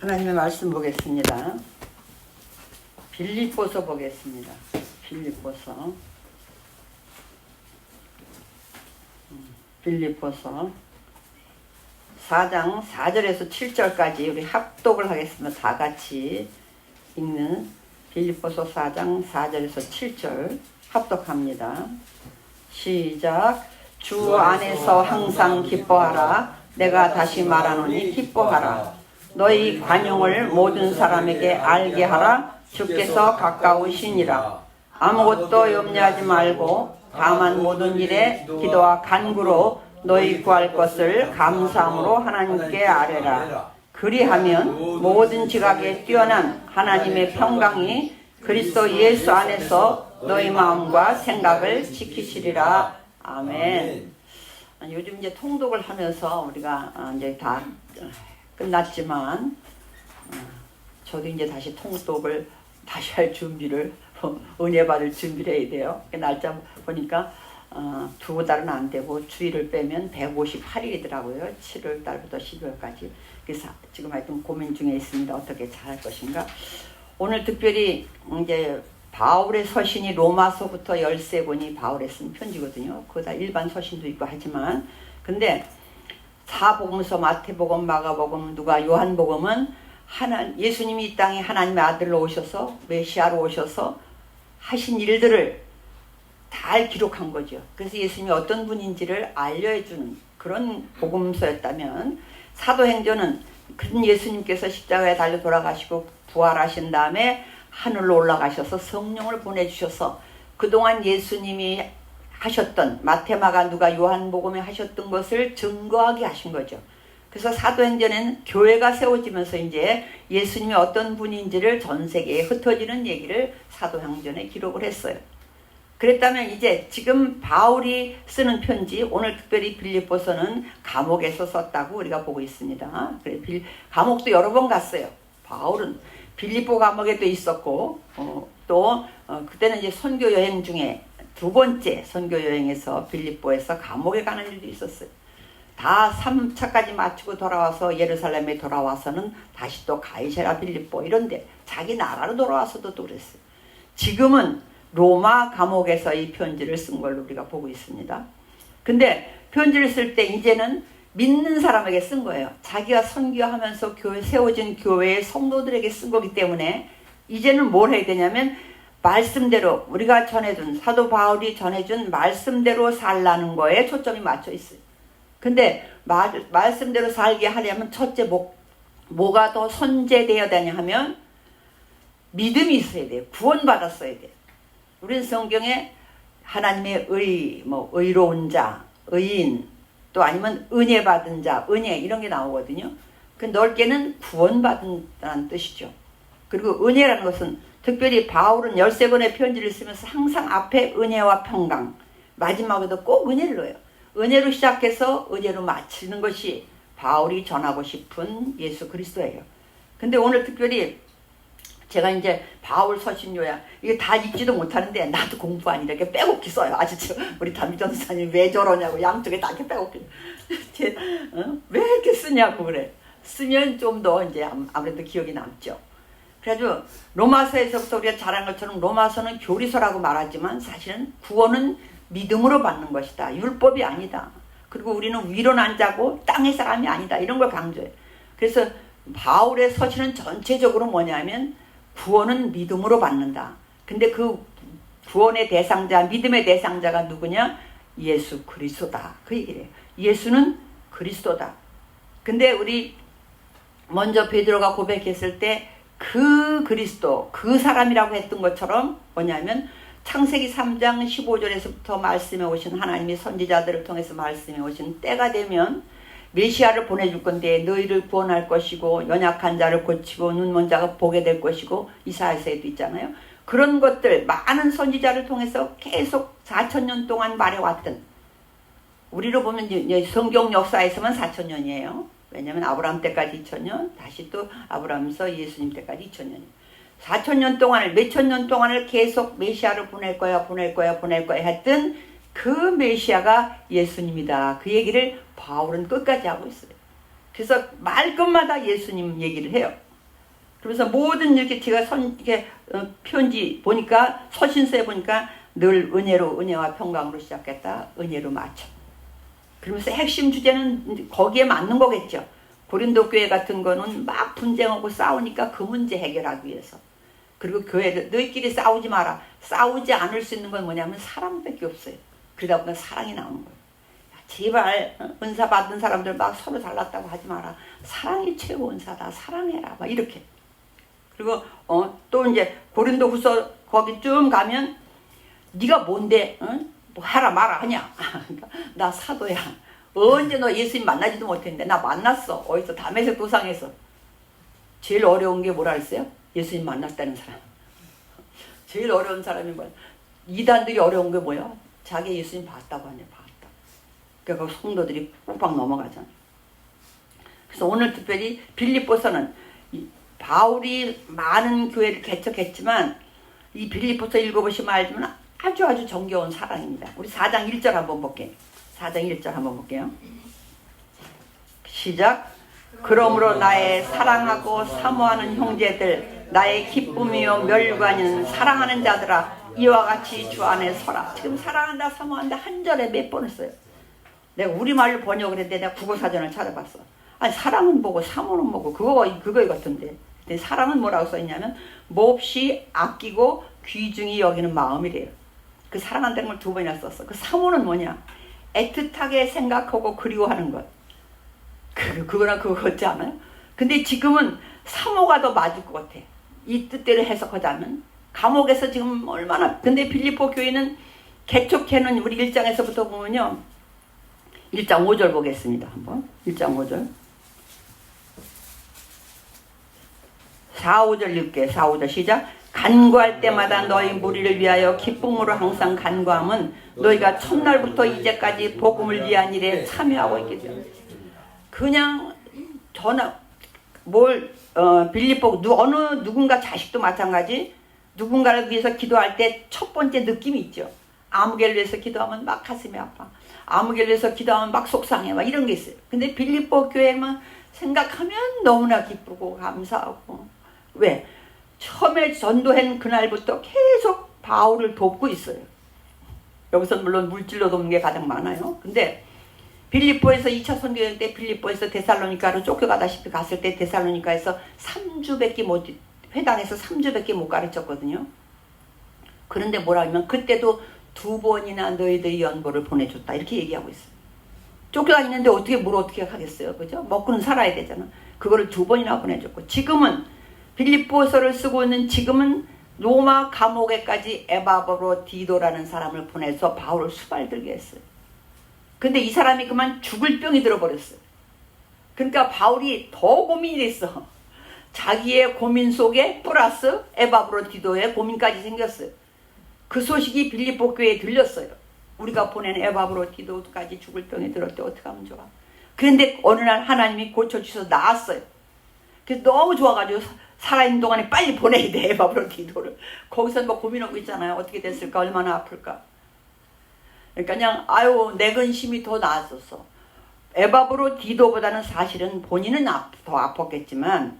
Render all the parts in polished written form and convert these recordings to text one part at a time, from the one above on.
하나님의 말씀 보겠습니다. 빌립보서 보겠습니다. 빌립보서 4장 4절에서 7절까지 우리 합독을 하겠습니다. 다 같이 읽는 빌립보서 4장 4절에서 7절 합독합니다. 시작. 주 안에서 항상 기뻐하라. 내가 다시 말하노니 기뻐하라. 너희 관용을 모든 사람에게 알게 하라. 주께서 가까우시니라. 아무것도 염려하지 말고 다만 모든 일에 기도와 간구로 너희 구할 것을 감사함으로 하나님께 아뢰라. 그리하면 모든 지각에 뛰어난 하나님의 평강이 그리스도 예수 안에서 너희 마음과 생각을 지키시리라. 아멘. 요즘 이제 통독을 하면서 우리가 이제 다 끝났지만 저도 이제 다시 통독을 다시 할 준비를 은혜 받을 준비를 해야 돼요. 날짜 보니까 2달은 안 되고 주일을 빼면 158일이더라고요. 7월 달부터 12월까지. 그래서 지금 하여튼 고민 중에 있습니다. 어떻게 잘할 것인가. 오늘 특별히 이제 바울의 서신이 로마서부터 13권이 바울에 쓴 편지거든요. 그거 다 일반 서신도 있고 하지만 근데 사복음서, 마태복음, 마가복음, 누가 요한복음은 예수님이 이 땅에 하나님의 아들로 오셔서 메시아로 오셔서 하신 일들을 잘 기록한 거죠. 그래서 예수님이 어떤 분인지를 알려주는 그런 복음서였다면 사도행전은 그 예수님께서 십자가에 달려 돌아가시고 부활하신 다음에 하늘로 올라가셔서 성령을 보내주셔서 그동안 예수님이 하셨던 마태마가 누가 요한복음에 하셨던 것을 증거하게 하신 거죠. 그래서 사도행전에는 교회가 세워지면서 이제 예수님이 어떤 분인지를 전 세계에 흩어지는 얘기를 사도행전에 기록을 했어요. 그랬다면 이제 지금 바울이 쓰는 편지, 오늘 특별히 빌립보서는 감옥에서 썼다고 우리가 보고 있습니다. 감옥도 여러 번 갔어요. 바울은 빌립보 감옥에도 있었고 또 그때는 이제 선교 여행 중에 2번째 선교 여행에서 빌립보에서 감옥에 가는 일도 있었어요. 다 3차까지 마치고 돌아와서 예루살렘에 돌아와서는 다시 또 가이사랴 빌립보 이런데 자기 나라로 돌아와서도 또 그랬어요. 지금은 로마 감옥에서 이 편지를 쓴 걸로 우리가 보고 있습니다. 근데 편지를 쓸 때 이제는 믿는 사람에게 쓴 거예요. 자기가 선교하면서 세워진 교회의 성도들에게 쓴 거기 때문에 이제는 뭘 해야 되냐면 말씀대로 우리가 전해준 사도 바울이 전해준 말씀대로 살라는 거에 초점이 맞춰 있어요. 근데 말씀대로 살게 하려면 첫째 뭐가 더 선제되어야 되냐 하면 믿음이 있어야 돼요. 구원받았어야 돼요. 우리는 성경에 하나님의 의로운 자, 의인 또 아니면 은혜 받은 자, 은혜 이런 게 나오거든요. 그 넓게는 구원받은다는 뜻이죠. 그리고 은혜라는 것은 특별히 바울은 13권의 편지를 쓰면서 항상 앞에 은혜와 평강, 마지막에도 꼭 은혜를 넣어요. 은혜로 시작해서 은혜로 마치는 것이 바울이 전하고 싶은 예수 그리스도예요. 근데 오늘 특별히 제가 이제 바울 서신 요약 이게 다 읽지도 못하는데 나도 공부 아니라 이렇게 빼곡히 써요. 아시죠? 우리 담비전 선생님 왜 저러냐고 양쪽에 다 이렇게 빼곡히 왜 이렇게 쓰냐고 그래. 쓰면 좀 더 이제 아무래도 기억이 남죠. 그래가지고 로마서에서부터 우리가 잘한 것처럼 로마서는 교리서라고 말하지만 사실은 구원은 믿음으로 받는 것이다. 율법이 아니다. 그리고 우리는 위로 난 자고 땅의 사람이 아니다. 이런 걸 강조해요. 그래서 바울의 서신은 전체적으로 뭐냐면 구원은 믿음으로 받는다. 근데 그 구원의 대상자, 믿음의 대상자가 누구냐? 예수 그리스도다. 그 얘기를 해요. 예수는 그리스도다. 근데 우리 먼저 베드로가 고백했을 때 그 그리스도, 그 사람이라고 했던 것처럼 뭐냐면 창세기 3장 15절에서부터 말씀해 오신 하나님이 선지자들을 통해서 말씀해 오신 때가 되면 메시아를 보내줄 건데 너희를 구원할 것이고 연약한 자를 고치고 눈먼 자가 보게 될 것이고 이사야서에도 있잖아요. 그런 것들 많은 선지자를 통해서 계속 4,000년 동안 말해왔던 우리로 보면 이제 성경 역사에서만 4,000년이에요. 왜냐하면 아브라함 때까지 2,000년 다시 또 아브라함서 예수님 때까지 2,000년이에요. 4,000년 동안을 몇천 년 동안을 계속 메시아를 보낼 거야 했던 그 메시아가 예수님이다. 그 얘기를 바울은 끝까지 하고 있어요. 그래서 말끝마다 예수님 얘기를 해요. 그러면서 모든 이렇게 제가 이렇게 편지 보니까 서신서에 보니까 늘 은혜로 은혜와 평강으로 시작했다. 은혜로 마쳐. 그러면서 핵심 주제는 거기에 맞는 거겠죠. 고린도 교회 같은 거는 막 분쟁하고 싸우니까 그 문제 해결하기 위해서. 그리고 교회들 너희끼리 싸우지 마라. 싸우지 않을 수 있는 건 뭐냐면 사랑밖에 없어요. 그러다 보면 사랑이 나오는 거예요. 제발 은사 받은 사람들 막 서로 잘났다고 하지 마라. 사랑이 최고 은사다. 사랑해라. 막 이렇게. 그리고 또 이제 고린도 후서 거기 좀 가면 네가 뭔데 뭐 하라 마라 하냐. 나 사도야. 언제 너 예수님 만나지도 못했는데 나 만났어. 어디서 다메섹 도상에서. 제일 어려운 게 뭐라 했어요? 예수님 만났다는 사람. 제일 어려운 사람이 뭐야? 이단들이 어려운 게 뭐야? 자기 예수님 봤다고 하냐. 봤다. 그러니까 성도들이 빡빡 넘어가잖아. 그래서 오늘 특별히 빌립보서는 바울이 많은 교회를 개척했지만 이 빌립보서 읽어보시면 알지만 아주 정겨운 사랑입니다. 우리 4장 1절 한번 볼게요. 4장 1절 한번 볼게요. 시작. 그러므로 나의 사랑하고 사모하는 형제들, 나의 기쁨이요 멸관인 사랑하는 자들아, 이와 같이 주 안에 서라. 지금 사랑한다 사모한다 한 절에 몇 번을 써요. 내가 우리말로 번역을 했는데 내가 국어사전을 찾아봤어. 아니 사랑은 뭐고 사모는 뭐고 그거 같은데. 근데 사랑은 뭐라고 써있냐면 몹시 아끼고 귀중히 여기는 마음이래요. 그 사랑한다는 걸 2번이나 썼어. 그 사모는 뭐냐? 애틋하게 생각하고 그리워하는 것. 그거랑 그거 같지 않아요? 근데 지금은 사모가 더 맞을 것 같아. 이 뜻대로 해석하자면. 감옥에서 지금 얼마나. 근데 빌립보 교회는 개척해는 우리 1장에서부터 보면요. 1장 5절 보겠습니다. 한번. 1장 5절. 4, 5절 읽게. 4, 5절 시작. 간구할 때마다 너희 무리를 위하여 기쁨으로 항상 간구함은 너희가 첫날부터 이제까지 복음을 위한 일에 참여하고 있기 때문에. 그냥 빌립보 어느 누군가 자식도 마찬가지. 누군가를 위해서 기도할 때 첫 번째 느낌이 있죠. 아무개를 위해서 기도하면 막 가슴이 아파. 아무개를 위해서 기도하면 막 속상해. 막 이런 게 있어요. 근데 빌립보 교회만 생각하면 너무나 기쁘고 감사하고. 왜? 처음에 전도한 그날부터 계속 바울을 돕고 있어요. 여기서는 물론 물질로 돕는 게 가장 많아요. 근데 빌립보에서 2차 선교여행 때 빌립보에서 데살로니카로 쫓겨가다시피 갔을 때 데살로니카에서 3주밖에 못, 회당에서 3주밖에 못 가르쳤거든요. 그런데 뭐라 하면 그때도 2번이나 너희들의 연보를 보내줬다. 이렇게 얘기하고 있어요. 쫓겨다니는데 뭘 어떻게 하겠어요. 그죠? 먹고는 살아야 되잖아. 그거를 2번이나 보내줬고, 지금은 빌립보서를 쓰고 있는 지금은 로마 감옥에까지 에바브로디도라는 사람을 보내서 바울을 수발들게 했어요. 근데 이 사람이 그만 죽을 병이 들어버렸어요. 그러니까 바울이 더 고민이 됐어. 자기의 고민 속에 플러스 에바브로디도의 고민까지 생겼어요. 그 소식이 빌립보 교회에 들렸어요. 우리가 보낸 에바브로디도까지 죽을 병이 들었을 때 어떻게 하면 좋아. 그런데 어느 날 하나님이 고쳐주셔서 나았어요. 그래서 너무 좋아가지고 살아있는 동안에 빨리 보내야 돼. 에바브로디도를. 거기서 뭐 고민하고 있잖아요. 어떻게 됐을까, 얼마나 아플까. 그러니까 그냥 내 근심이 더 나았었어. 에바브로디도보다는 사실은 본인은 더 아팠겠지만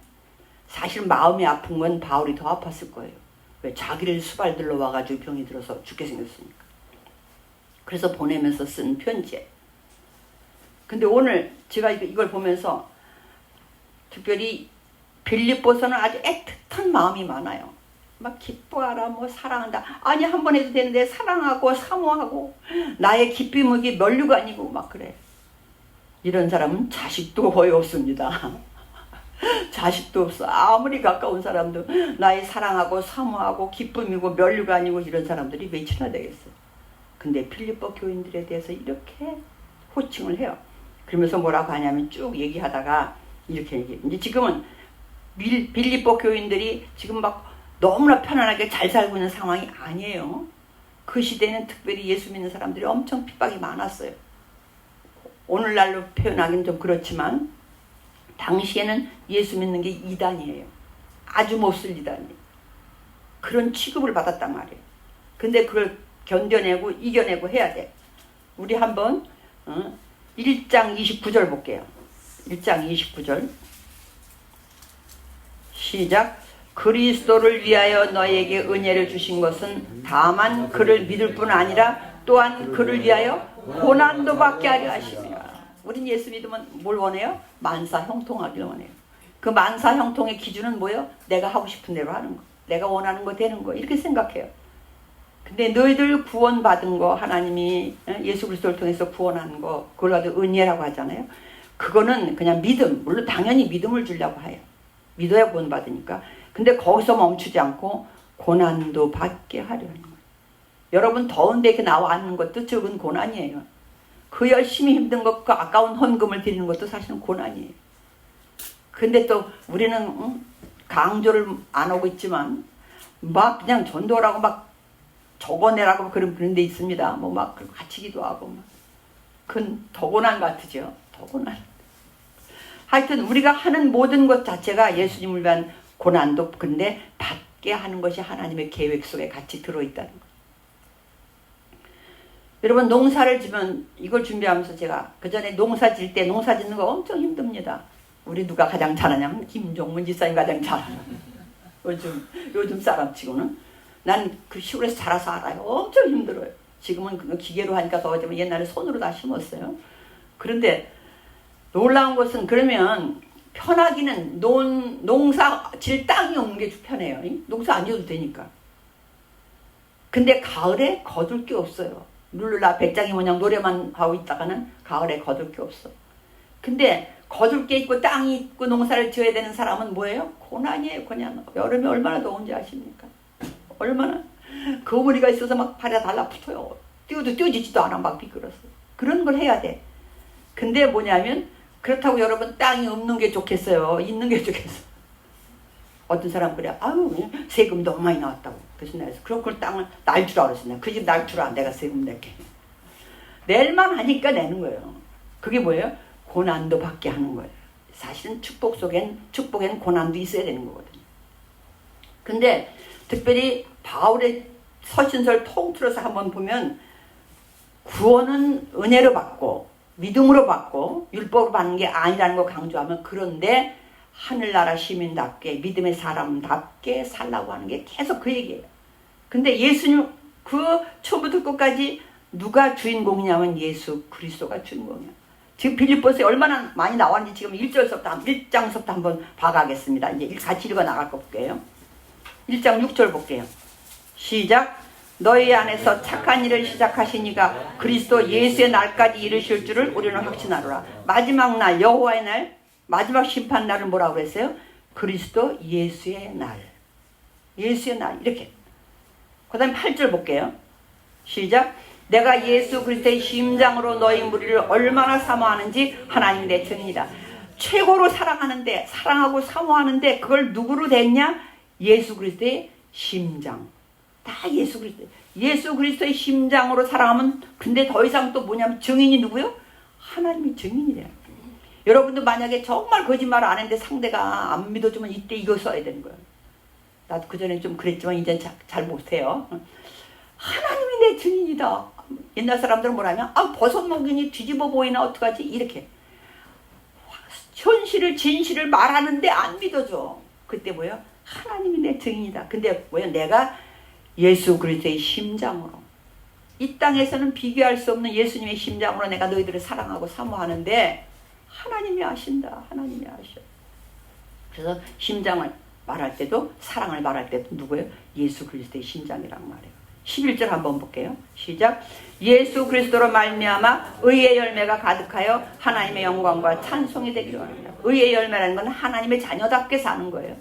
사실 마음이 아픈 건 바울이 더 아팠을 거예요. 왜? 자기를 수발들러 와가지고 병이 들어서 죽게 생겼으니까. 그래서 보내면서 쓴 편지예요. 근데 오늘 제가 이걸 보면서 특별히 빌립보서는 아주 애틋한 마음이 많아요. 막 기뻐하라, 뭐 사랑한다. 아니 한 번 해도 되는데 사랑하고 사모하고 나의 기쁨이 면류관이고 막 그래. 이런 사람은 자식도 거의 없습니다. 자식도 없어. 아무리 가까운 사람도 나의 사랑하고 사모하고 기쁨이고 면류관이고 이런 사람들이 몇이나 되겠어. 근데 빌립보 교인들에 대해서 이렇게 호칭을 해요. 그러면서 뭐라고 하냐면 쭉 얘기하다가 이렇게 얘기해요. 이제 지금은 빌립보 교인들이 지금 막 너무나 편안하게 잘 살고 있는 상황이 아니에요. 그 시대에는 특별히 예수 믿는 사람들이 엄청 핍박이 많았어요. 오늘날로 표현하기는 좀 그렇지만 당시에는 예수 믿는 게 이단이에요. 아주 못쓸 이단이에요. 그런 취급을 받았단 말이에요. 근데 그걸 견뎌내고 이겨내고 해야 돼. 우리 한번 1장 29절 볼게요. 1장 29절 시작. 그리스도를 위하여 너에게 은혜를 주신 것은 다만 그를 믿을 뿐 아니라 또한 그를 위하여 고난도 받게 하려 하심이라. 우린 예수 믿으면 뭘 원해요? 만사 형통하기를 원해요. 그 만사 형통의 기준은 뭐예요? 내가 하고 싶은 대로 하는 거, 내가 원하는 거 되는 거, 이렇게 생각해요. 근데 너희들 구원받은 거, 하나님이 예수 그리스도를 통해서 구원한 거, 그걸 가지고 은혜라고 하잖아요. 그거는 그냥 믿음, 물론 당연히 믿음을 주려고 해요. 믿어야 구원받으니까. 근데 거기서 멈추지 않고 고난도 받게 하려는 거예요. 여러분 더운데 이렇게 나와 앉는 것도 적은 고난이에요. 그 열심히 힘든 것, 그 아까운 헌금을 드리는 것도 사실은 고난이에요. 근데 또 우리는 강조를 안 하고 있지만 막 그냥 전도라고 막 적어내라고 그런 데 있습니다. 뭐 막 같이 기도하고 막. 그건 더 고난 같으죠. 더 고난. 하여튼 우리가 하는 모든 것 자체가 예수님을 위한 고난도 근데 받게 하는 것이 하나님의 계획 속에 같이 들어있다는 거예요. 여러분 농사를 지면 이걸 준비하면서 제가 그 전에 농사 질 때 농사 짓는 거 엄청 힘듭니다. 우리 누가 가장 잘하냐면 김종문 지사님 가장 잘하죠. 요즘 사람 치고는. 난 그 시골에서 자라서 알아요. 엄청 힘들어요. 지금은 그 기계로 하니까 더하지만 옛날에 손으로 다 심었어요. 그런데 놀라운 것은 그러면 편하기는 농사 질 땅이 없는 게 편해요. 농사 안 지어도 되니까. 근데 가을에 거둘 게 없어요. 룰루라 백장이 모양 노래만 하고 있다가는 가을에 거둘 게 없어. 근데 거둘 게 있고 땅이 있고 농사를 지어야 되는 사람은 뭐예요? 고난이에요. 고난. 여름에 얼마나 더운지 아십니까? 얼마나 거머리가 있어서 막 발에 달라붙어요. 뛰어도 뛰어지지도 않아. 막 미끄러서. 그런 걸 해야 돼. 근데 뭐냐면 그렇다고 여러분 땅이 없는 게 좋겠어요? 있는 게 좋겠어? 어떤 사람 그래. 아유 세금 너무 많이 나왔다고. 그래서 내가 그럼 그 땅을 날 줄 알았어. 그 집 날 줄 알아. 내가 세금 낼게. 낼만 하니까 내는 거예요. 그게 뭐예요? 고난도 받게 하는 거예요. 사실은 축복엔 고난도 있어야 되는 거거든요. 근데 특별히 바울의 서신서를 통틀어서 한번 보면 구원은 은혜로 받고 믿음으로 받고 율법으로 받는 게 아니라는 거 강조하면 그런데 하늘나라 시민답게 믿음의 사람답게 살라고 하는 게 계속 그 얘기예요. 근데 예수님 그 처음부터 끝까지 누가 주인공이냐면 예수 그리스도가 주인공이야. 지금 빌립보서에 얼마나 많이 나왔는지 지금 1장서부터 한번 봐가겠습니다. 이제 같이 읽어 나갈 거 볼게요. 1장 6절 볼게요. 시작. 너희 안에서 착한 일을 시작하신 이가 그리스도 예수의 날까지 이르실 줄을 우리는 확신하노라. 마지막 날 여호와의 날 마지막 심판 날은 뭐라고 그랬어요? 그리스도 예수의 날. 예수의 날 이렇게. 그 다음에 8절 볼게요. 시작. 내가 예수 그리스도의 심장으로 너희 무리를 얼마나 사모하는지 하나님이 내 증인이다. 최고로 사랑하는데 사랑하고 사모하는데 그걸 누구로 됐냐? 예수 그리스도의 심장. 다 예수 그리스도의 심장으로 사랑하면 근데 더 이상 또 뭐냐면 증인이 누구요? 하나님이 증인이래요. 여러분도 만약에 정말 거짓말을 안 했는데 상대가 안 믿어주면 이때 이거 써야 되는 거예요. 나도 그전에 좀 그랬지만 이제 잘 못해요. 하나님이 내 증인이다. 옛날 사람들은 뭐라면 버섯 먹이니 뒤집어 보이나 어떡하지? 이렇게 현실을 진실을 말하는데 안 믿어줘. 그때 뭐예요? 하나님이 내 증인이다. 근데 뭐예요? 내가 예수 그리스도의 심장으로 이 땅에서는 비교할 수 없는 예수님의 심장으로 내가 너희들을 사랑하고 사모하는데 하나님이 아신다. 하나님이 아셔. 그래서 심장을 말할 때도 사랑을 말할 때도 누구예요? 예수 그리스도의 심장이란 말이에요. 11절 한번 볼게요. 시작. 예수 그리스도로 말미암아 의의 열매가 가득하여 하나님의 영광과 찬송이 되기를 원합니다. 의의 열매라는 건 하나님의 자녀답게 사는 거예요.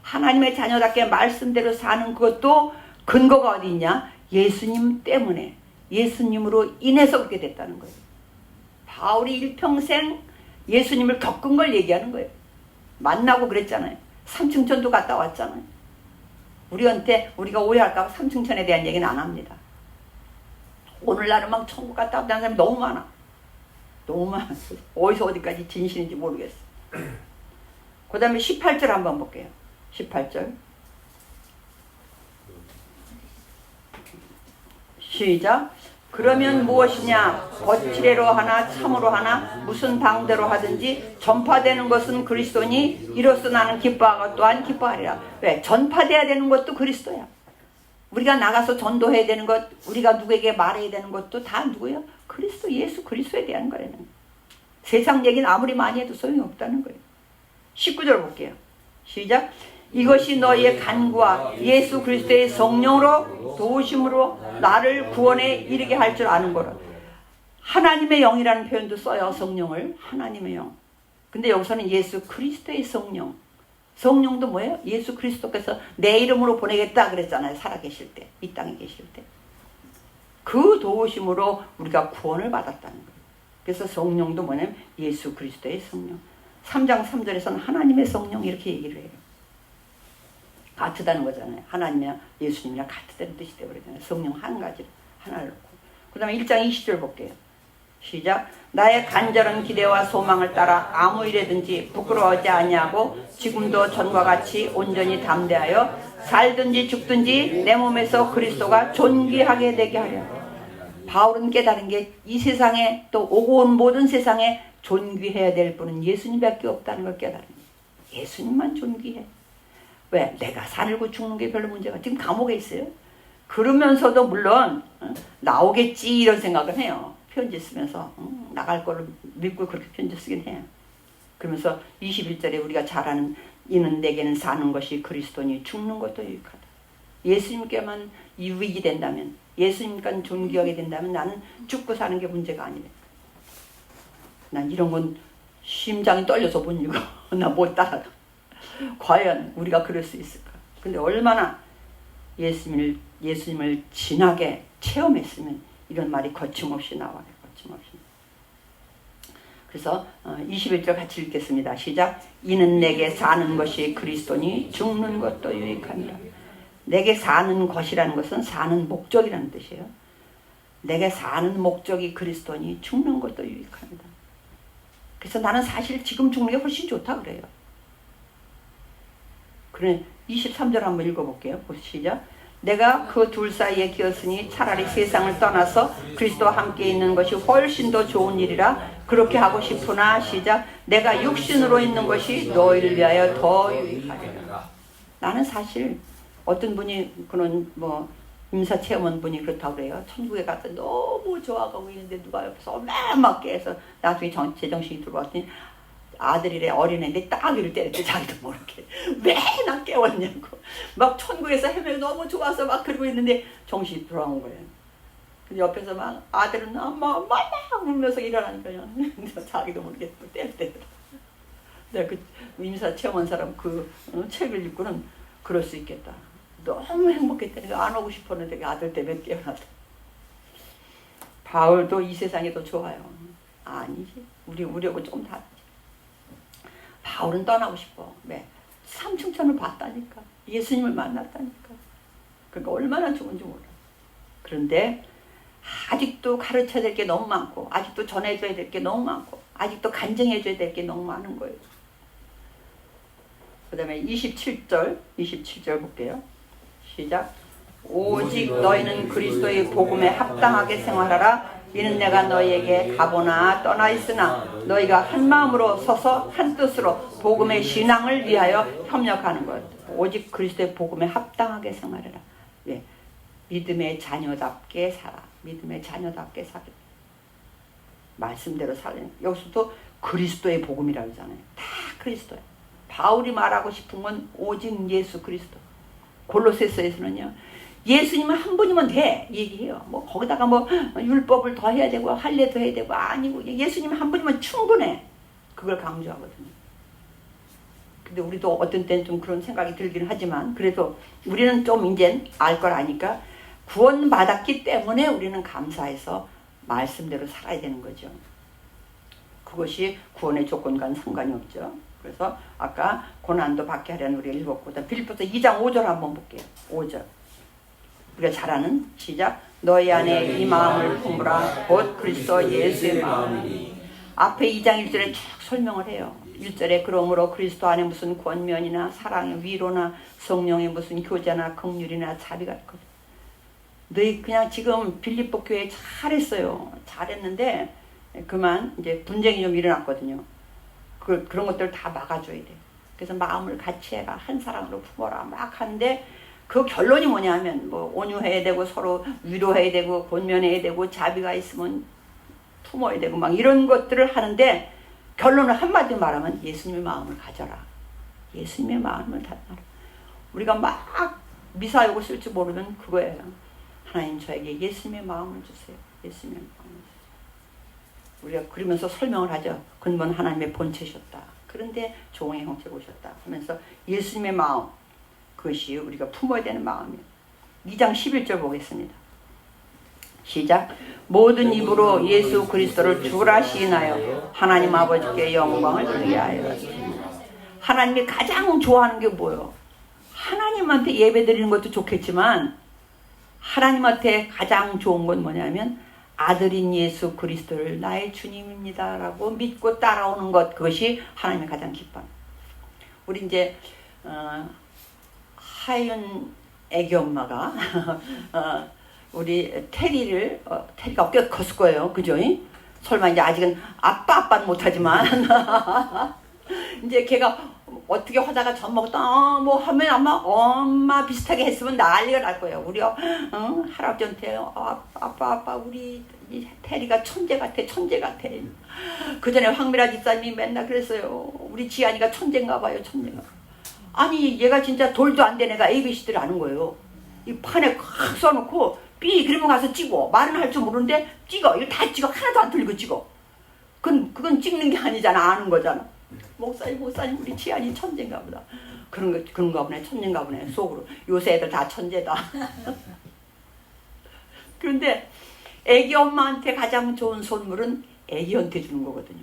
하나님의 자녀답게 말씀대로 사는 것도 근거가 어디 있냐? 예수님 때문에 예수님으로 인해서 그렇게 됐다는 거예요. 바울이 일평생 예수님을 겪은 걸 얘기하는 거예요. 만나고 그랬잖아요. 삼층천도 갔다 왔잖아요. 우리가 오해할까 봐 삼층천에 대한 얘기는 안 합니다. 오늘날은 막 천국 갔다 왔다는 사람이 너무 많아. 너무 많아. 어디서 어디까지 진실인지 모르겠어. 그 다음에 18절 한번 볼게요. 18절. 시작. 그러면 무엇이냐? 거칠애로 하나 참으로 하나 무슨 방대로 하든지 전파되는 것은 그리스도니 이로써 나는 기뻐하고 또한 기뻐하리라. 왜? 전파돼야 되는 것도 그리스도야. 우리가 나가서 전도해야 되는 것, 우리가 누구에게 말해야 되는 것도 다 누구예요? 그리스도, 예수 그리스도에 대한 거예요. 세상 얘기는 아무리 많이 해도 소용이 없다는 거예요. 19절 볼게요. 시작. 이것이 너희의 간구와 예수 그리스도의 성령으로 도우심으로 나를 구원에 이르게 할 줄 아는 거라. 하나님의 영이라는 표현도 써요. 성령을. 하나님의 영. 근데 여기서는 예수 그리스도의 성령. 성령도 뭐예요? 예수 그리스도께서 내 이름으로 보내겠다 그랬잖아요. 살아계실 때. 이 땅에 계실 때. 그 도우심으로 우리가 구원을 받았다는 거예요. 그래서 성령도 뭐냐면 예수 그리스도의 성령. 3장 3절에서는 하나님의 성령 이렇게 얘기를 해요. 같다는 거잖아요. 하나님이랑 예수님이랑 같다는 뜻이 되어버리잖아요. 성령 한 가지를 하나를 놓고. 그 다음에 1장 20절 볼게요. 시작. 나의 간절한 기대와 소망을 따라 아무 일에든지 부끄러워하지 아니하고 지금도 전과 같이 온전히 담대하여 살든지 죽든지 내 몸에서 그리스도가 존귀하게 되게 하려. 바울은 깨달은 게 이 세상에 또 오고 온 모든 세상에 존귀해야 될 분은 예수님밖에 없다는 걸 깨달은 거예요. 예수님만 존귀해. 왜? 내가 살고 죽는 게 별로 문제가. 지금 감옥에 있어요. 그러면서도 물론 나오겠지 이런 생각을 해요. 편지 쓰면서 나갈 거를 믿고 그렇게 편지 쓰긴 해요. 그러면서 21절에 우리가 잘 아는 이는 내게는 사는 것이 그리스도니 죽는 것도 유익하다. 예수님께만 유익이 된다면, 예수님과 존귀하게 된다면 나는 죽고 사는 게 문제가 아니래. 난 이런 건 심장이 떨려서 못 읽어. 나 못 따라가. 과연 우리가 그럴 수 있을까? 근데 얼마나 예수님을 진하게 체험했으면 이런 말이 거침없이 나와요. 거침없이. 그래서 21절 같이 읽겠습니다. 시작. 이는 내게 사는 것이 그리스도니 죽는 것도 유익합니다. 내게 사는 것이라는 것은 사는 목적이라는 뜻이에요. 내게 사는 목적이 그리스도니 죽는 것도 유익합니다. 그래서 나는 사실 지금 죽는 게 훨씬 좋다 그래요. 그래 23절 한번 읽어볼게요. 시작. 내가 그 둘 사이에 끼었으니 차라리 세상을 떠나서 그리스도와 함께 있는 것이 훨씬 더 좋은 일이라 그렇게 하고 싶으나 시작. 내가 육신으로 있는 것이 너희를 위하여 더 유익하리라. 나는 사실 어떤 분이 그런 임사 체험한 분이 그렇다고 그래요. 천국에 가서 너무 좋아가고 있는데 누가 옆에서 어마어마하게 해서 나중에 제정신이 들어왔더니 아들이래 어린애인데 따귀를 때렸대. 자기도 모르게. 왜 나 깨웠냐고. 막 천국에서 헤매고 너무 좋아서 막 그러고 있는데 정신이 돌아온 거예요. 근데 옆에서 막 아들은 엄마 울면서 일어나니까요. 자기도 모르게 또 때렸대더라. 내가 그 임사 체험한 사람 그 책을 읽고는 그럴 수 있겠다. 너무 행복했다니까 안 오고 싶었는데 그 아들 때문에 깨어났다. 바울도 이 세상이 더 좋아요. 아니지. 우리하고 조금 다르지. 바울은 떠나고 싶어. 왜? 삼층천을 봤다니까. 예수님을 만났다니까. 그러니까 얼마나 좋은지 몰라. 그런데 아직도 가르쳐야 될 게 너무 많고 아직도 전해줘야 될 게 너무 많고 아직도 간증해줘야 될 게 너무 많은 거예요. 그 다음에 27절 볼게요. 시작. 오직 너희는 그리스도의 복음에 합당하게 생활하라. 이는 내가 너희에게 가보나 떠나 있으나 너희가 한 마음으로 서서 한 뜻으로 복음의 신앙을 위하여 협력하는 것. 오직 그리스도의 복음에 합당하게 생활해라. 예. 믿음의 자녀답게 살아. 믿음의 자녀답게 살아. 말씀대로 살아요. 여기서도 그리스도의 복음이라고 하잖아요. 다 그리스도예요. 바울이 말하고 싶은 건 오직 예수 그리스도. 골로새서에서는요. 예수님은 한 분이면 돼 얘기해요. 거기다가 율법을 더 해야 되고 할례 더 해야 되고 아니고 예수님 한 분이면 충분해. 그걸 강조하거든요. 근데 우리도 어떤 때는 좀 그런 생각이 들기는 하지만 그래도 우리는 좀 이제 알 걸 아니까 구원받았기 때문에 우리는 감사해서 말씀대로 살아야 되는 거죠. 그것이 구원의 조건과는 상관이 없죠. 그래서 아까 고난도 받게 하려는 우리가 읽었고 빌립보서 2장 5절 한번 볼게요. 5절. 우리가 잘 아는 시작. 너희 안에 이 마음을 품으라. 곧 그리스도 예수의 마음이니. 앞에 2장 1절에 쭉 설명을 해요. 1절에 그러므로 그리스도 안에 무슨 권면이나 사랑의 위로나 성령의 무슨 교제나 긍휼이나 자비가 있거든. 너희 그냥 지금 빌립보 교회 잘했어요. 잘했는데 그만 이제 분쟁이 좀 일어났거든요. 그런 것들 다 막아줘야 돼. 그래서 마음을 같이 해라. 한 사람으로 품어라. 막 하는데 그 결론이 뭐냐면 뭐 온유해야 되고 서로 위로해야 되고 권면해야 되고 자비가 있으면 품어야 되고 막 이런 것들을 하는데 결론을 한마디로 말하면 예수님의 마음을 가져라. 예수님의 마음을 가져라. 우리가 막 미사여고 쓸 줄 모르면 그거예요. 하나님 저에게 예수님의 마음을 주세요. 예수님의 마음을 주세요. 우리가 그러면서 설명을 하죠. 근본 하나님의 본체셨다. 그런데 종의 형태로 오셨다 하면서 예수님의 마음, 그것이 우리가 품어야 되는 마음이에요. 2장 11절 보겠습니다. 시작. 모든 입으로 예수 그리스도를 주라 시인하여 하나님 아버지께 영광을 돌리게 하여. 하나님이 가장 좋아하는 게 뭐예요? 하나님한테 예배 드리는 것도 좋겠지만 하나님한테 가장 좋은 건 뭐냐면 아들인 예수 그리스도를 나의 주님입니다 라고 믿고 따라오는 것, 그것이 하나님의 가장 기뻐요. 우리 이제 하윤 애기 엄마가 우리 테리를 테리가 꽤 컸을 거예요. 그죠? 설마 이제 아직은 아빠는 못하지만 이제 걔가 어떻게 하다가 젖 먹다 뭐 하면 아마 엄마 비슷하게 했으면 난리가 날 거예요. 우리 할아버지한테 아빠 우리 테리가 천재 같아. 그 전에 황미라 집사님이 맨날 그랬어요. 우리 지안이가 천재인가 봐요. 아니 얘가 진짜 돌도 안 된 애가 ABC들을 아는 거예요. 이 판에 콱 써놓고 삐 그러면 가서 찍어. 말은 할 줄 모르는데 찍어. 이거 다 찍어. 하나도 안 틀리고 찍어. 그건 찍는 게 아니잖아. 아는 거잖아. 목사님 우리 지안이 천재인가 보다. 그런가 보네. 천재인가 보네. 속으로. 요새 애들 다 천재다. 그런데 애기 엄마한테 가장 좋은 선물은 애기한테 주는 거거든요.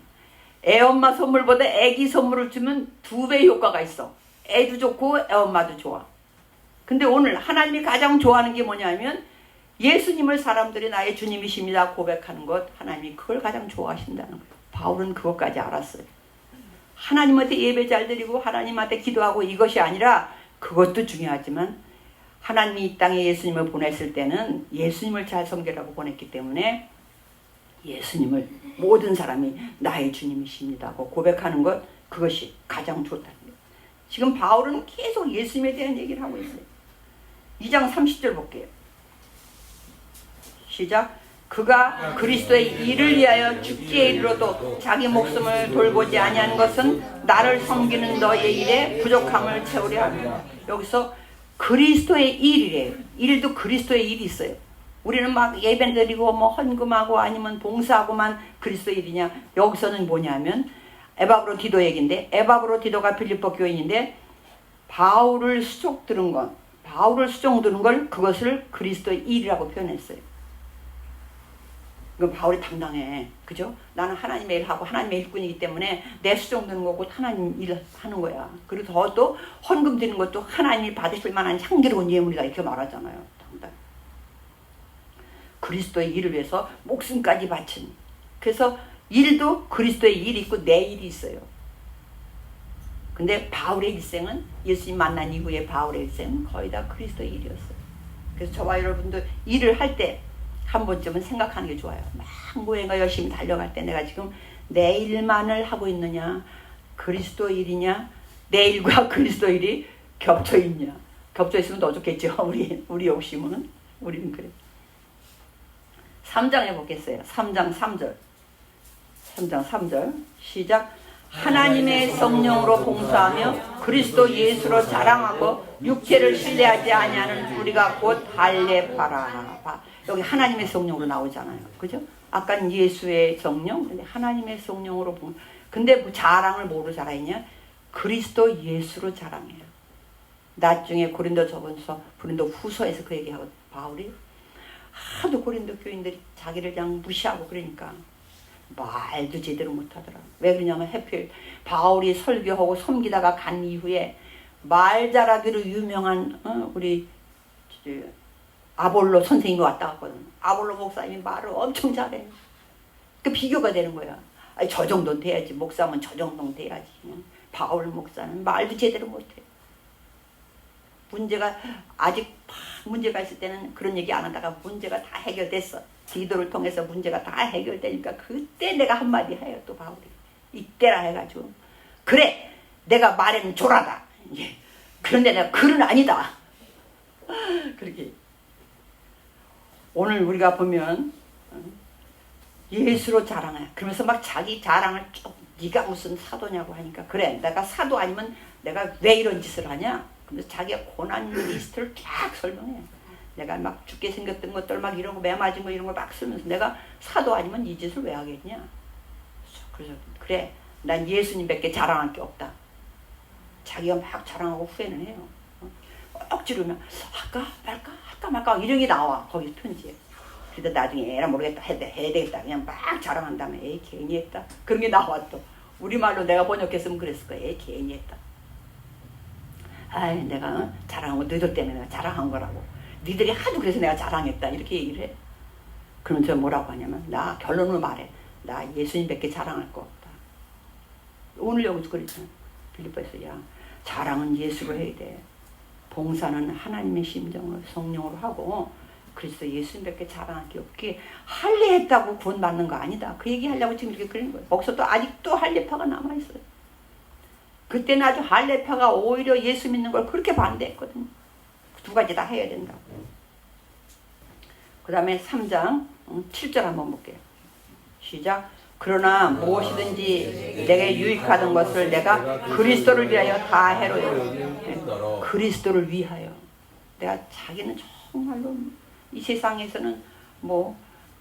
애 엄마 선물보다 애기 선물을 주면 2배 효과가 있어. 애도 좋고 애 엄마도 좋아. 근데 오늘 하나님이 가장 좋아하는 게 뭐냐면 예수님을 사람들이 나의 주님이십니다 고백하는 것, 하나님이 그걸 가장 좋아하신다는 거예요. 바울은 그것까지 알았어요. 하나님한테 예배 잘 드리고 하나님한테 기도하고 이것이 아니라, 그것도 중요하지만 하나님이 이 땅에 예수님을 보냈을 때는 예수님을 잘 섬기라고 보냈기 때문에 예수님을 모든 사람이 나의 주님이십니다고 고백하는 것, 그것이 가장 좋다는 거예요. 지금 바울은 계속 예수님에 대한 얘기를 하고 있어요. 2장 30절 볼게요. 시작. 그가 그리스도의 일을 위하여 죽기에 이르러도 자기 목숨을 돌보지 아니한 것은 나를 섬기는 너의 일에 부족함을 채우려 합니다. 여기서 그리스도의 일이래요. 일도 그리스도의 일이 있어요. 우리는 막 예배 드리고 뭐 헌금하고 아니면 봉사하고만 그리스도의 일이냐. 여기서는 뭐냐면 에바브로 디도 얘기인데, 에바브로 디도가 빌립보 교인인데 바울을 수종 들은 걸 그것을 그리스도의 일이라고 표현했어요. 그럼 바울이 당당해. 그죠? 나는 하나님의 일하고 하나님의 일꾼이기 때문에 내 수종 드는 거고 하나님 일 하는 거야. 그리고 또 헌금 드리는 것도 하나님이 받으실 만한 향기로운 예물이다, 이렇게 말하잖아요. 당당. 그리스도의 일을 위해서 목숨까지 바친. 그래서 일도 그리스도의 일이 있고 내 일이 있어요. 근데 바울의 일생은, 예수님 만난 이후에 바울의 일생은 거의 다 그리스도의 일이었어요. 그래서 저와 여러분도 일을 할 때 한 번쯤은 생각하는 게 좋아요. 막 뭐인가 열심히 달려갈 때 내가 지금 내 일만을 하고 있느냐, 그리스도 일이냐, 내 일과 그리스도 일이 겹쳐 있냐. 겹쳐 있으면 더 좋겠죠. 우리 욕심은. 우리는 그래. 3장 해보겠어요. 3장 3절 시작. 하나님의 성령으로 봉사하며 그리스도 예수로 자랑하고 육체를 신뢰하지 아니하는 우리가 곧 할례바라. 여기 하나님의 성령으로 나오잖아요. 그죠? 아까는 예수의 성령, 근데 하나님의 성령으로 근데 뭐 자랑을 뭐로 자랑했냐? 그리스도 예수로 자랑해요. 나중에 고린도 후서에서 그 얘기하고, 바울이 하도 고린도 교인들이 자기를 그냥 무시하고 그러니까 말도 제대로 못하더라. 왜 그러냐면 하필 바울이 설교하고 섬기다가 간 이후에 말 잘하기로 유명한 우리 아볼로 선생님이 왔다 갔거든. 아볼로 목사님이 말을 엄청 잘해. 그 비교가 되는 거야. 아니, 저 정도는 돼야지. 목사면 저 정도는 돼야지. 바울 목사는 말도 제대로 못해. 문제가 아직 문제가 있을 때는 그런 얘기 안 하다가 문제가 다 해결됐어. 기도를 통해서 문제가 다 해결되니까 그때 내가 한마디 해요. 또 바울이 이때라 해가지고 그래 내가 말에는 조라다. 예. 그런데 내가 글은 아니다. 그렇게 오늘 우리가 보면 예수로 자랑해. 그러면서 막 자기 자랑을 쭉 네가 무슨 사도냐고 하니까 그래 내가 사도 아니면 내가 왜 이런 짓을 하냐. 그래서 자기가 고난 리스트를 쫙 설명해. 내가 막 죽게 생겼던 것들 막 이런 거 매 맞은 거 이런 걸 막 쓰면서 내가 사도 아니면 이 짓을 왜 하겠냐. 그래서 그래 난 예수님밖에 자랑할 게 없다. 자기가 막 자랑하고 후회는 해요. 억지로면 할까 말까 이런 게 나와 거기 편지에. 그래도 나중에 에라 모르겠다 해야 되겠다 그냥 막 자랑한 다음에 에이 괜히 했다 그런 게 나와. 또 우리말로 내가 번역했으면 그랬을 거야. 에이 괜히 했다. 아이 내가 자랑한 거 너희들 때문에 내가 자랑한 거라고. 니들이 하도 그래서 내가 자랑했다 이렇게 얘기를 해. 그러면 저 뭐라고 하냐면 나 결론을 말해. 나 예수님밖에 자랑할 거 없다. 오늘 여기서 그랬잖아. 빌립보에서 야 자랑은 예수로 해야 돼. 봉사는 하나님의 심정으로 성령으로 하고 그래서 예수님밖에 자랑할 게 없기에 할례했다고 구원받는 거 아니다. 그 얘기 하려고 지금 이렇게 그러는 거예요. 거기서도 아직도 할례파가 남아있어요. 그때는 아주 할례파가 오히려 예수 믿는 걸 그렇게 반대했거든요. 두 가지 다 해야 된다고. 그 다음에 3장 7절 한번 볼게요. 시작. 그러나 무엇이든지 내게 유익하던 것을 내가 그리스도를 위하여 다 해로요. 그리스도를 위하여. 내가 자기는 정말로 이 세상에서는 뭐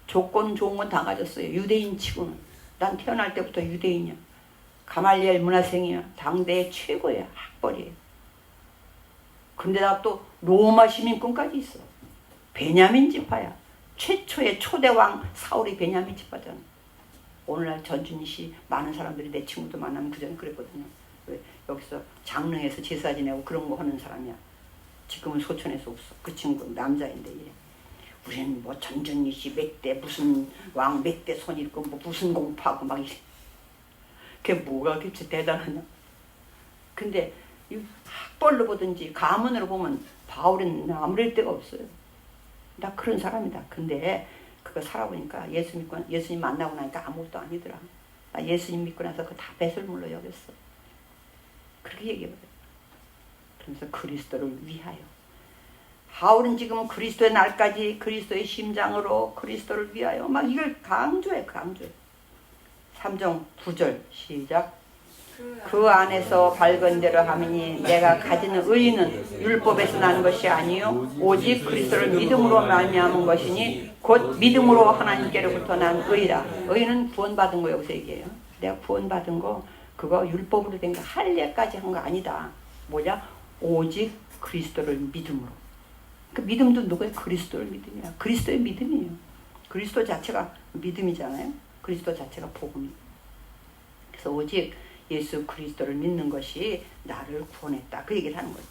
조건 좋은 건 다 가졌어요. 유대인 치고는. 난 태어날 때부터 유대인이야. 가말리엘 문화생이야. 당대의 최고의 학벌이에요. 근데다 또 로마 시민권까지 있어. 베냐민 지파야. 최초의 초대왕 사울이 베냐민 지파잖아. 오늘날 전준시 많은 사람들이 내 친구도 만나면 그전에 그랬거든요. 여기서 장릉에서 제사 지내고 그런 거 하는 사람이야. 지금은 소천에서 없어. 그 친구 남자인데 얘. 우리는 뭐 전준시 몇 대 무슨 왕 몇 대 손 있고 뭐 무슨 공파하고 막 이래. 그게 뭐가 그렇게 대단하냐. 근데 이 학벌로 보든지 가문으로 보면 바울은 아무럴 데가 없어요. 나 그런 사람이다. 근데 그거 살아보니까 예수님 만나고 나니까 아무것도 아니더라. 나 예수님 믿고 나서 그거 다 배설물로 여겼어. 그렇게 얘기해버려요. 그러면서 그리스도를 위하여. 바울은 지금 그리스도의 날까지 그리스도의 심장으로 그리스도를 위하여 막 이걸 강조해. 3장 9절 시작. 그 안에서 밝은 대로 하미니 내가 가지는 의는 율법에서 나는 것이 아니요 오직 그리스도를 믿음으로 말미암은 것이니 곧 믿음으로 하나님께로부터 난 의라. 의는 구원받은 거 여기서 얘기해요. 내가 구원받은 거 그거 율법으로 된 거 할례까지 한 거 아니다. 뭐냐? 오직 그리스도를 믿음으로. 그 믿음도 누구의? 그리스도를 믿음이야. 그리스도의 믿음이에요. 그리스도 자체가 믿음이잖아요. 그리스도 자체가 복음이에요. 그래서 오직 예수 그리스도를 믿는 것이 나를 구원했다. 그 얘기를 하는 거죠.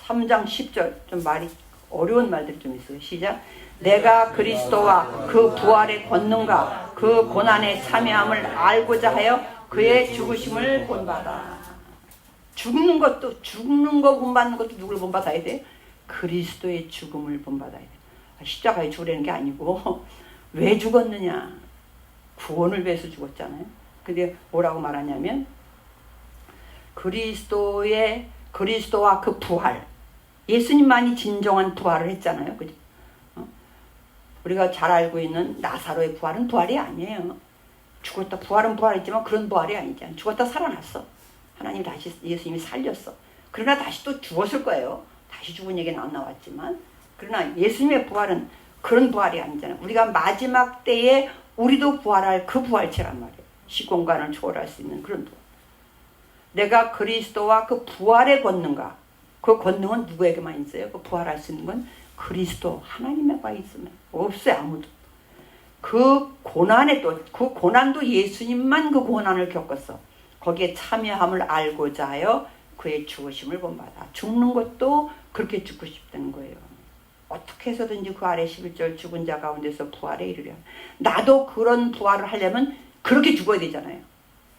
3장 10절 좀 말이 어려운 말들이 좀 있어요. 시작. 내가 그리스도와 그 부활의 권능과 그 고난의 참여함을 알고자 하여 그의 죽으심을 본받아. 죽는 거 본받는 것도 누굴 본받아야 돼? 그리스도의 죽음을 본받아야 돼. 십자가에 죽으라는 게 아니고 왜 죽었느냐? 구원을 위해서 죽었잖아요. 근데 뭐라고 말하냐면 그리스도와 그 부활. 예수님만이 진정한 부활을 했잖아요. 그죠? 우리가 잘 알고 있는 나사로의 부활은 부활이 아니에요. 죽었다 부활은 부활했지만 그런 부활이 아니잖아요. 죽었다 살아났어. 하나님 다시 예수님이 살렸어. 그러나 다시 또 죽었을 거예요. 다시 죽은 얘기는 안 나왔지만 그러나 예수님의 부활은 그런 부활이 아니잖아요. 우리가 마지막 때에 우리도 부활할 그 부활체란 말이에요. 시공간을 초월할 수 있는 그런 부활. 내가 그리스도와 그 부활의 권능과 그 권능은 누구에게만 있어요? 그 부활할 수 있는 건 그리스도 하나님에게만 있으면 없어요. 아무도. 그 고난도 예수님만 그 고난을 겪었어. 거기에 참여함을 알고자 하여 그의 죽으심을 본받아. 죽는 것도 그렇게 죽고 싶다는 거예요. 어떻게 해서든지 그 아래 11절 죽은 자 가운데서 부활에 이르려. 나도 그런 부활을 하려면 그렇게 죽어야 되잖아요.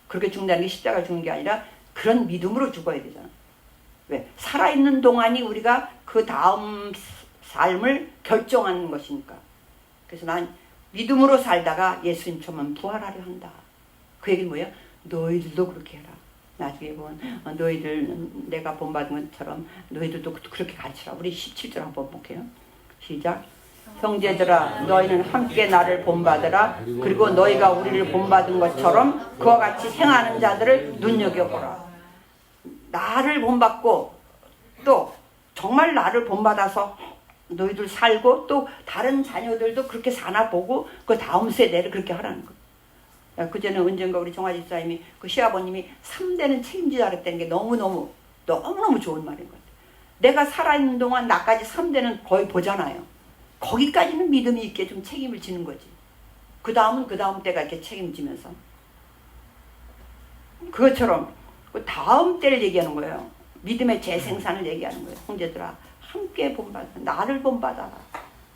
그렇게 죽는다는 게 십자가 죽는 게 아니라 그런 믿음으로 죽어야 되잖아요. 왜? 살아있는 동안이 우리가 그 다음 삶을 결정하는 것이니까. 그래서 난 믿음으로 살다가 예수님처럼 부활하려 한다. 그 얘기는 뭐예요? 너희들도 그렇게 해라. 나중에 보면 너희들 내가 본받은 것처럼 너희들도 그렇게 가르치라. 우리 17절 한번 볼게요. 시작. 형제들아 너희는 함께 나를 본받으라. 그리고 너희가 우리를 본받은 것처럼 그와 같이 행하는 자들을 눈여겨보라. 나를 본받고 또 정말 나를 본받아서 너희들 살고 또 다른 자녀들도 그렇게 사나 보고 그 다음 세대를 그렇게 하라는 거예요. 그 전에 언젠가 우리 정화 집사님이 그 시아버님이 3대는 책임지자 그랬다는 게 너무너무 좋은 말인 것 같아요. 내가 살아있는 동안 나까지 3대는 거의 보잖아요. 거기까지는 믿음이 있게 좀 책임을 지는 거지. 그 다음은 그 다음 때가 이렇게 책임지면서 그것처럼 그 다음 때를 얘기하는 거예요. 믿음의 재생산을 얘기하는 거예요. 형제들아 함께 본받아. 나를 본받아라.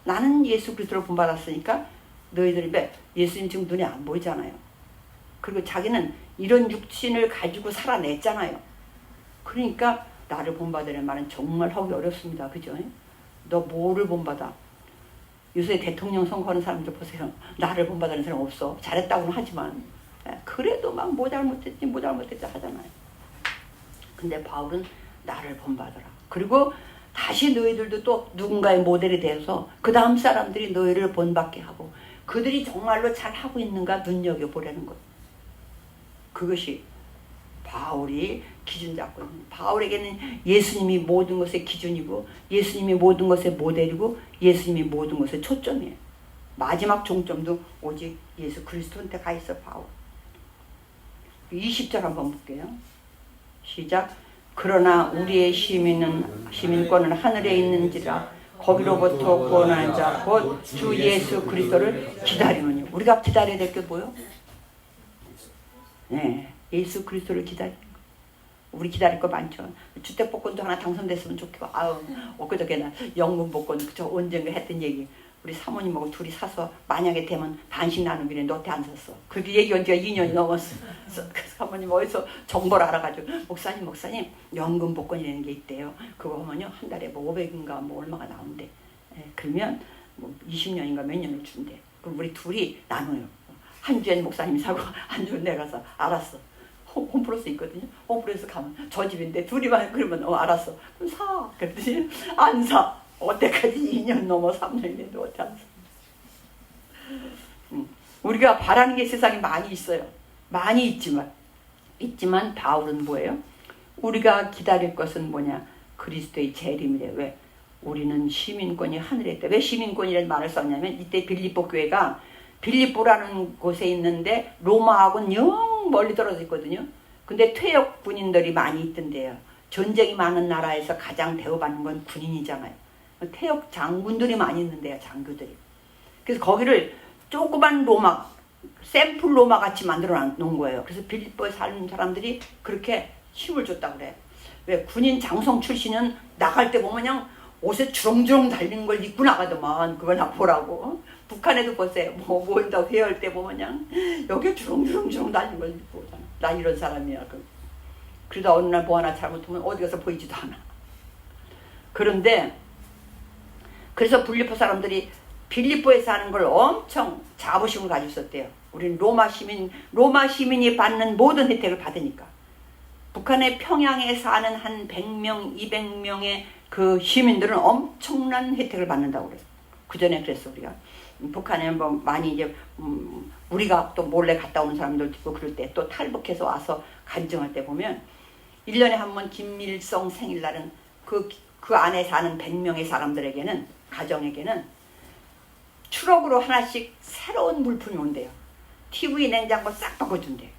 나는 예수 그리스도를 본받았으니까 너희들이 예수님 지금 눈에 안 보이잖아요. 그리고 자기는 이런 육신을 가지고 살아냈잖아요. 그러니까 나를 본받으라는 말은 정말 하기 어렵습니다. 그죠? 너 뭐를 본받아? 요새 대통령 선거하는 사람들 보세요. 나를 본받는 사람 없어. 잘했다고는 하지만 그래도 막 뭐 잘못했지 하잖아요. 근데 바울은 나를 본받아라. 그리고 다시 너희들도 또 누군가의 모델이 되어서 그 다음 사람들이 너희를 본받게 하고 그들이 정말로 잘하고 있는가 눈여겨보라는 것. 그것이 바울이 기준 잡고 있는, 바울에게는 예수님이 모든 것의 기준이고 예수님이 모든 것의 모델이고 예수님이 모든 것의 초점이에요. 마지막 종점도 오직 예수 그리스도한테 가 있어. 바울 20절 한번 볼게요. 시작. 그러나 우리의 시민권은 하늘에 있는지라 거기로부터 구원하는 자 곧 주 예수 그리스도를 기다리느니. 우리가 기다려야 될 게 뭐예요? 네, 예수 그리스도를 기다리는 거. 우리 기다릴 거 많죠. 주택복권도 하나 당선됐으면 좋겠고, 엊그저께 나 연금복권 그저 언젠가 했던 얘기. 우리 사모님하고 둘이 사서 만약에 되면 반씩 나누기를 너한테 안 샀어. 그렇게 얘기한 지가 2년이 넘었어. 그래서 사모님 어디서 정보를 알아가지고 목사님 연금복권이라는 게 있대요. 그거 하면요 한 달에 뭐 500인가 뭐 얼마가 나온대. 그러면 뭐 20년인가 몇 년을 준대. 그럼 우리 둘이 나눠요. 한 주엔 목사님이 사고 한 주엔 내가 사. 알았어. 홈플러스 있거든요. 홈플러스 가면 저 집인데 둘이만 그러면 알았어. 그럼 사. 그랬더니 안 사. 어때까지 2년 넘어 3년이 됐는데 어떻게 안 사. 우리가 바라는 게 세상에 많이 있어요. 많이 있지만 바울은 뭐예요? 우리가 기다릴 것은 뭐냐? 그리스도의 재림이래. 왜? 우리는 시민권이 하늘에 있다. 왜 시민권이라는 말을 썼냐면 이때 빌립보 교회가 빌립보라는 곳에 있는데 로마하고는 영 멀리 떨어져 있거든요. 근데 퇴역 군인들이 많이 있던데요. 전쟁이 많은 나라에서 가장 대우받는 건 군인이잖아요. 퇴역 장군들이 많이 있는데요. 장교들이. 그래서 거기를 조그만 로마, 샘플 로마 같이 만들어 놓은 거예요. 그래서 빌립보에 사는 사람들이 그렇게 힘을 줬다고 그래. 왜? 군인 장성 출신은 나갈 때 보면 그냥 옷에 주렁주렁 달린 걸 입고 나가더만. 그거나 보라고. 북한에도 보세요. 뭐 온다 회의할 때 보면 그냥 여기에 주렁주렁 달린 걸 입고 오잖아. 나 이런 사람이야. 그러다 어느 날 뭐 하나 잘못하면 어디 가서 보이지도 않아. 그런데 그래서 빌립보 사람들이 빌립보에 사는 걸 엄청 자부심을 가지고 있었대요. 우리는 로마 시민이 받는 모든 혜택을 받으니까. 북한의 평양에 사는 한 100명, 200명의 그 시민들은 엄청난 혜택을 받는다고 그래요. 그 전에 그랬어 우리가. 북한에 뭐 많이 이제 우리가 또 몰래 갔다 오는 사람들도 있고 그럴 때 또 탈북해서 와서 간증할 때 보면 1년에 한 번 김일성 생일날은 그 안에 사는 100명의 사람들에게는 가정에게는 추럭으로 하나씩 새로운 물품이 온대요. TV 냉장고 싹 바꿔준대요.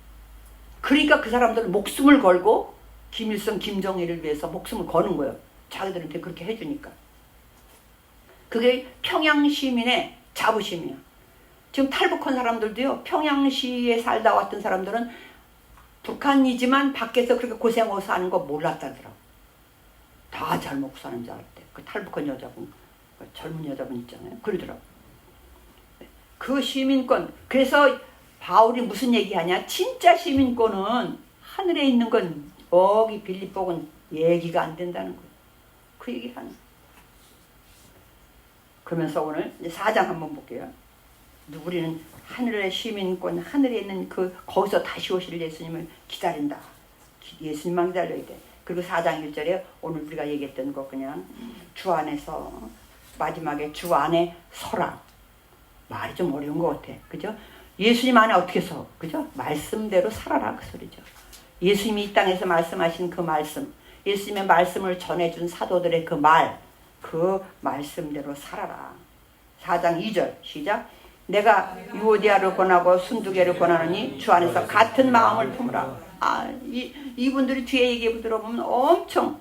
그러니까 그 사람들은 목숨을 걸고 김일성 김정일을 위해서 목숨을 거는 거예요. 자기들한테 그렇게 해주니까. 그게 평양 시민의 자부심이야. 지금 탈북한 사람들도요. 평양시에 살다 왔던 사람들은 북한이지만 밖에서 그렇게 고생하고 사는 거 몰랐다더라고. 다 잘 먹고 사는 줄 알았대. 그 탈북한 여자분, 그 젊은 여자분 있잖아요. 그러더라고. 그 시민권. 그래서 바울이 무슨 얘기하냐? 진짜 시민권은 하늘에 있는 건 여기 빌립보는 얘기가 안 된다는 거예요. 그 얘기를 하는 거예요. 그러면서 오늘 이제 4장 한번 볼게요. 우리는 하늘의 시민권, 하늘에 있는 거기서 다시 오실 예수님을 기다린다. 예수님만 기다려야 돼. 그리고 4장 1절에 오늘 우리가 얘기했던 거 그냥 주 안에서 마지막에 주 안에 서라. 말이 좀 어려운 것 같아. 그죠? 예수님 안에 어떻게 서? 그죠? 말씀대로 살아라 그 소리죠. 예수님이 이 땅에서 말씀하신 그 말씀, 예수님의 말씀을 전해준 사도들의 그 말씀대로 살아라. 4장 2절 시작. 내가 유오디아를 권하고 순두개를 권하느니 주 안에서 같은 마음을 품으라. 이분들이 뒤에 얘기 들어보면 엄청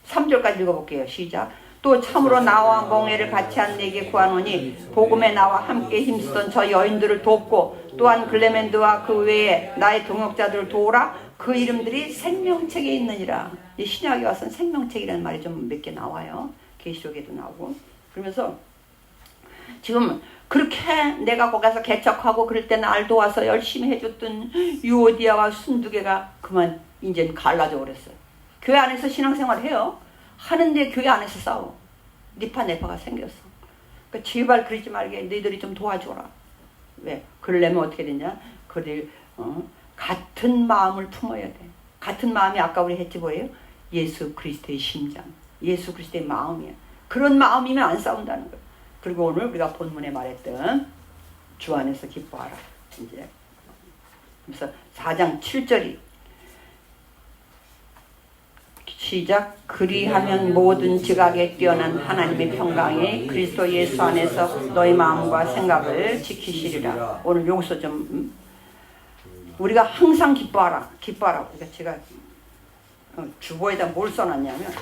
3절까지 읽어볼게요. 시작. 또 참으로 나와 멍에를 같이 한 내게 구하노니 복음에 나와 함께 힘쓰던 저 여인들을 돕고 또한 글레멘드와 그 외에 나의 동역자들을 도우라. 그 이름들이 생명책에 있느니라. 이 신약에 와서는 생명책이라는 말이 좀 몇 개 나와요. 계시록에도 나오고. 그러면서 지금 그렇게 내가 거기 가서 개척하고 그럴 때 날 도와서 열심히 해줬던 유오디아와 순두개가 그만 이제 갈라져 버렸어요. 교회 안에서 신앙생활을 해요. 하는데 교회 안에서 싸워. 니파네파가 생겼어. 그러니까 제발 그러지 말게. 너희들이 좀 도와줘라. 왜? 그러려면 어떻게 되냐? 그들 같은 마음을 품어야 돼. 같은 마음이 아까 우리 했지 뭐예요? 예수 그리스도의 심장. 예수 그리스도의 마음이야. 그런 마음이면 안 싸운다는 거야. 그리고 오늘 우리가 본문에 말했던 주 안에서 기뻐하라. 이제 그래서 4장 7절이 시작. 그리하면 모든 지각에 뛰어난 하나님의 평강이 그리스도 예수 안에서 너희 마음과 생각을 지키시리라. 오늘 여기서 좀 우리가 항상 기뻐하라. 기뻐하라. 그러니까 제가 주보에다 뭘 써놨냐면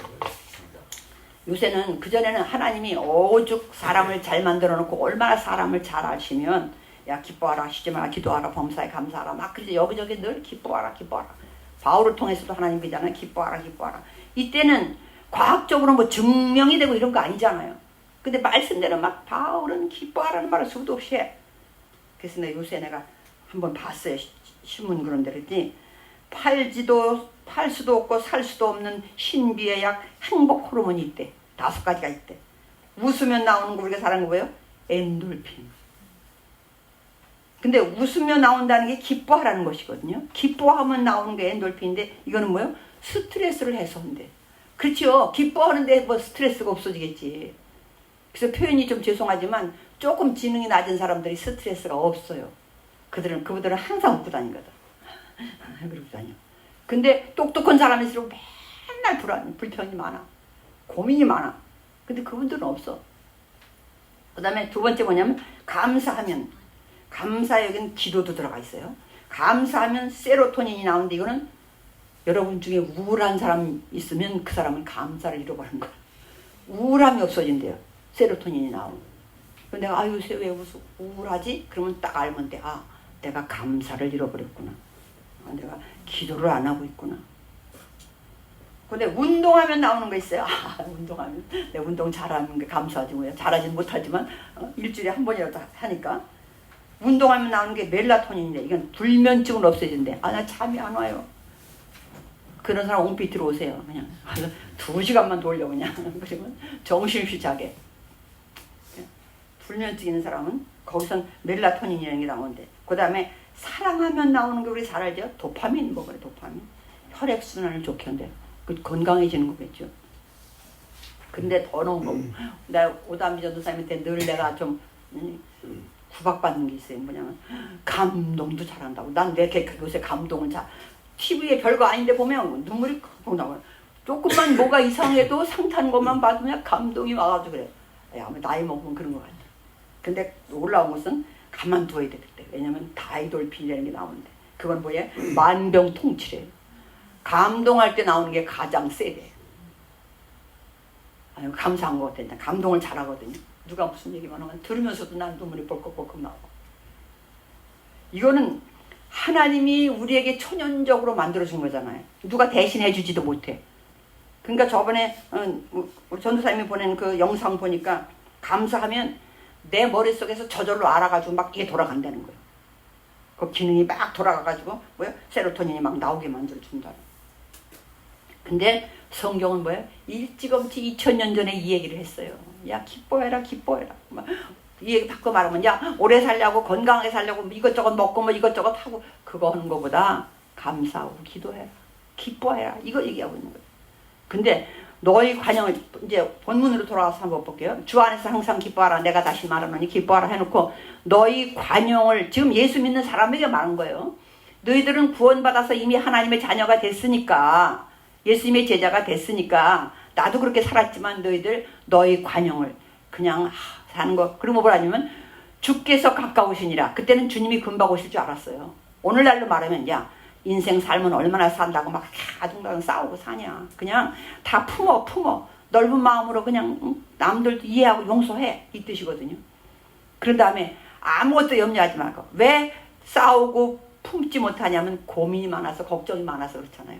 요새는 그전에는 하나님이 오죽 사람을 잘 만들어 놓고 얼마나 사람을 잘 아시면 야 기뻐하라, 쉬지 마라, 기도하라, 범사에 감사하라 막 그러지. 여기저기 늘 기뻐하라 기뻐하라. 바울을 통해서도 하나님 비잖아요. 기뻐하라 기뻐하라. 이때는 과학적으로 뭐 증명이 되고 이런 거 아니잖아요. 근데 말씀대로 막 바울은 기뻐하라는 말을 수도 없이 해. 그래서 요새 내가 한번 봤어요. 신문 그런 데 그랬더니 팔 수도 없고 살 수도 없는 신비의 약 행복 호르몬이 있대. 5가지가 있대. 웃으면 나오는 거 우리가 잘하는 거 뭐예요? 엔돌핀. 근데 웃으면 나온다는 게 기뻐하라는 것이거든요. 기뻐하면 나오는 게 엔돌핀인데 이거는 뭐예요? 스트레스를 해소한대. 그렇죠. 기뻐하는데 뭐 스트레스가 없어지겠지. 그래서 표현이 좀 죄송하지만 조금 지능이 낮은 사람들이 스트레스가 없어요. 그분들은 항상 웃고 다니거든. 그러고 다녀. 근데 똑똑한 사람일수록 맨날 불평이 많아. 고민이 많아. 근데 그분들은 없어. 그 다음에 두 번째 뭐냐면 감사하면. 감사 여기는 기도도 들어가 있어요. 감사하면 세로토닌이 나오는데 이거는 여러분 중에 우울한 사람 있으면 그 사람은 감사를 잃어버린 거야. 우울함이 없어진대요. 세로토닌이 나오고. 내가 요새 왜 우울하지? 그러면 딱 알면 돼. 내가 감사를 잃어버렸구나. 내가 기도를 안 하고 있구나. 근데 운동하면 나오는 거 있어요. 운동하면 내가 운동 잘하는 게 감사하지 뭐야. 잘하진 못하지만 일주일에 한 번이라도 하니까 운동하면 나오는 게 멜라토닌인데 이건 불면증을 없애준대. 나 잠이 안 와요. 그런 사람 옹피트로 오세요. 그냥 2시간만 돌려 그냥. 그러면 정신없이 자게. 불면증 있는 사람은 거기선 멜라토닌이라는 게 나오는데 그 다음에 사랑하면 나오는 게 우리 잘 알죠? 도파민 먹어요. 도파민. 혈액순환을 좋게 한대요. 건강해지는 거겠죠. 근데 더 너무 내가 오담비 전도사님한테 늘 내가 좀 구박받는 게 있어요. 뭐냐면 감동도 잘한다고. 난 왜 이렇게 요새 감동을 TV에 별거 아닌데 보면 눈물이 kokkok나와요. 조금만 뭐가 이상해도 상탄 것만 받으면 감동이 와가지고 그래. 아마 나이 먹으면 그런 것 같아. 근데 올라온 것은 가만두어야 되겠대. 왜냐면 다이돌핀이라는 게 나오는데 그건 뭐예요? 만병통치래요. 감동할 때 나오는 게 가장 세대. 감사한 것 같아. 감동을 잘하거든요. 누가 무슨 얘기만 하면 들으면서도 난 눈물이 벌컥벌컥 나오고. 이거는 하나님이 우리에게 천연적으로 만들어준 거잖아요. 누가 대신해 주지도 못해. 그러니까 저번에 우리 전도사님이 보낸 그 영상 보니까 감사하면 내 머릿속에서 저절로 알아가지고 막 이게 돌아간다는 거예요. 그 기능이 막 돌아가가지고 뭐야? 세로토닌이 막 나오게 만들어준다. 근데 성경은 뭐예요? 일찌감치 2000년 전에 이 얘기를 했어요. 야, 기뻐해라, 기뻐해라. 이 얘기 바꿔 말하면, 야, 오래 살려고, 건강하게 살려고, 이것저것 먹고, 뭐 이것저것 하고, 그거 하는 것보다 감사하고 기도해라. 기뻐해라. 이거 얘기하고 있는 거예요. 근데 너희 관영을, 이제 본문으로 돌아와서 한번 볼게요. 주 안에서 항상 기뻐하라. 내가 다시 말하노니 기뻐하라 해놓고, 너희 관영을, 지금 예수 믿는 사람에게 말한 거예요. 너희들은 구원받아서 이미 하나님의 자녀가 됐으니까, 예수님의 제자가 됐으니까, 나도 그렇게 살았지만 너희 관영을 그냥 사는 거. 그러면 뭐라냐면 주께서 가까우시니라. 그때는 주님이 금방 오실 줄 알았어요. 오늘날로 말하면, 야, 인생 삶은 얼마나 산다고 막 아둥바둥 싸우고 사냐. 그냥 다 품어. 넓은 마음으로 그냥 남들도 이해하고 용서해. 이 뜻이거든요. 그런 다음에 아무것도 염려하지 말고. 왜 싸우고 품지 못하냐면 고민이 많아서, 걱정이 많아서 그렇잖아요.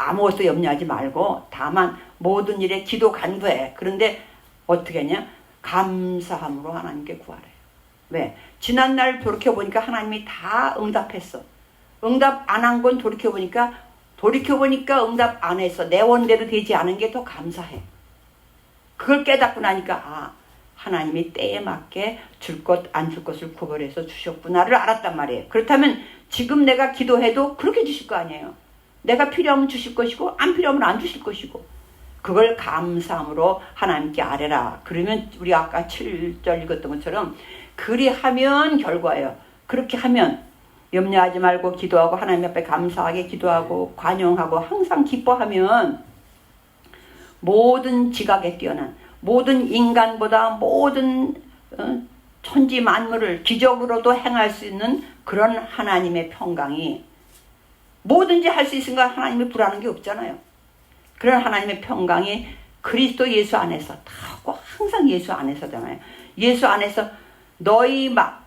아무것도 염려하지 말고 다만 모든 일에 기도 간구해. 그런데 어떻게 했냐? 감사함으로 하나님께 구하래요. 왜? 지난날 돌이켜보니까 하나님이 다 응답했어. 응답 안 한 건 돌이켜보니까 응답 안 해서 내 원대로 되지 않은 게 더 감사해. 그걸 깨닫고 나니까 하나님이 때에 맞게 줄 것 안 줄 것을 구별해서 주셨구나를 알았단 말이에요. 그렇다면 지금 내가 기도해도 그렇게 주실 거 아니에요. 내가 필요하면 주실 것이고 안 필요하면 안 주실 것이고, 그걸 감사함으로 하나님께 아뢰라. 그러면 우리 아까 7절 읽었던 것처럼 그리하면 결과예요. 그렇게 하면 염려하지 말고 기도하고 하나님 앞에 감사하게 기도하고 관용하고 항상 기뻐하면 모든 지각에 뛰어난, 모든 인간보다 모든 천지 만물을 기적으로도 행할 수 있는 그런 하나님의 평강이, 뭐든지 할 수 있으니까 하나님이 불하는 게 없잖아요. 그런 하나님의 평강이 그리스도 예수 안에서 다 항상 예수 안에서잖아요. 예수 안에서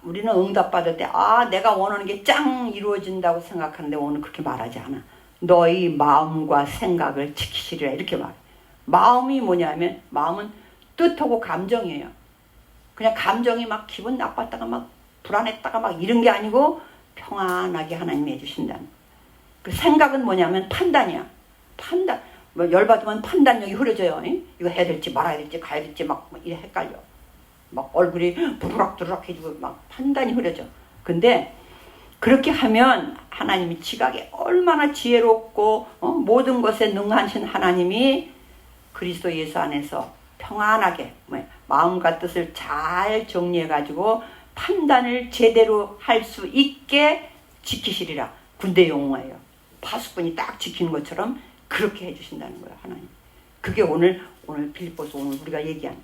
우리는 응답받을 때 내가 원하는 게 짱 이루어진다고 생각하는데 오늘 그렇게 말하지 않아. 너희 마음과 생각을 지키시리라 이렇게 말해. 마음이 뭐냐면, 마음은 뜻하고 감정이에요. 그냥 감정이 막 기분 나빴다가 막 불안했다가 막 이런 게 아니고 평안하게 하나님이 해주신다는. 그 생각은 뭐냐면 판단이야. 판단. 열받으면 판단력이 흐려져요. 이거 해야 될지 말아야 될지 가야 될지 막 이래 헷갈려. 막 얼굴이 부드럭부드럭 해지고 막 판단이 흐려져. 근데 그렇게 하면 하나님이 지각에 얼마나 지혜롭고 모든 것에 능하신 하나님이 그리스도 예수 안에서 평안하게 마음과 뜻을 잘 정리해가지고 판단을 제대로 할 수 있게 지키시리라. 군대 용어예요. 파수꾼이 딱 지키는 것처럼 그렇게 해주신다는 거예요, 하나님. 그게 오늘 빌립보서 오늘 우리가 얘기한.